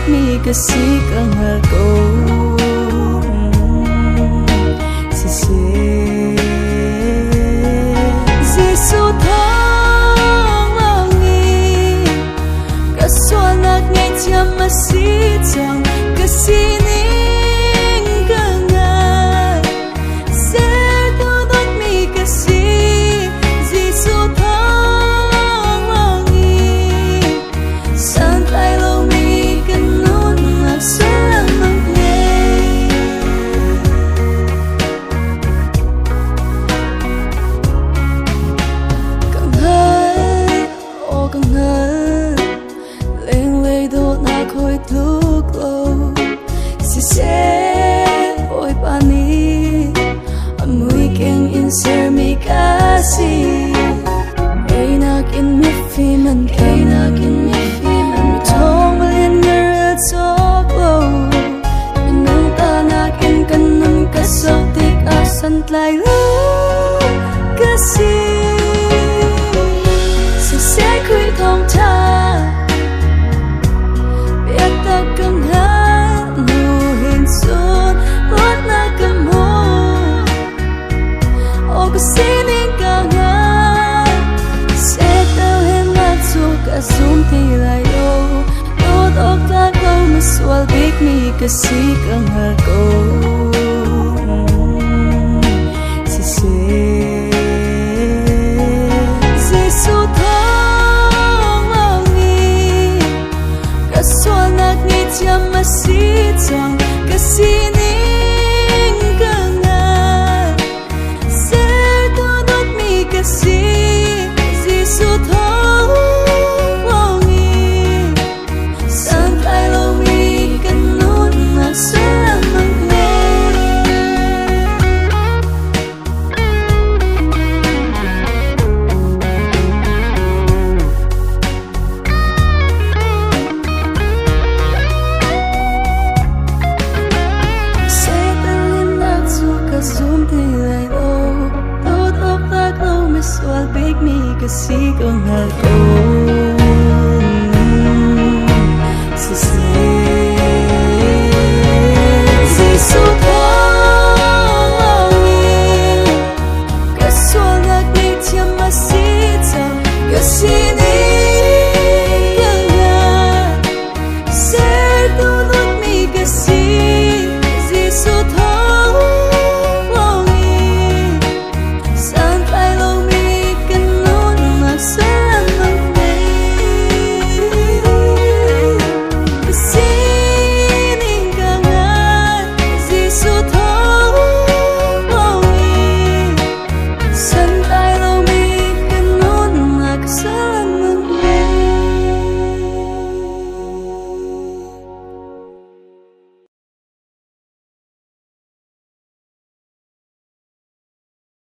big mi kasi kang ako Sisi Giêsu thang langi Kasuanak ngay tiam masitang kasi ning kangan Serto dot mi kasi Giêsu thang langi Santay lo mi kanun magsalang magay Kangal o kangal Leng lay do na ko'y tuklo Sise oy pani Amoy keng inser mi kasi Ay nakin mi fiman Ay nakin mi fiman Mitong malin nga toklo Minunta nakin kanun kasotik asan tlay lo kasi Sise ko'y thong ta Biyak tag kang hanuhin sun Huwag na ka mo O kusining ka nga Setawin matsuk asum tilayo Lord o taglaw maswal big mi kasi kang ako Sisi Giêsu thang langi Kasuanak ngay tiam masitang kasi ning kangan Serto dot mi kasi Giêsu thang langi Santay lo mi kanun magsalang magay Setalin natsuk asum tilay lo Lord of taglaw maswal big mi kasi kang ako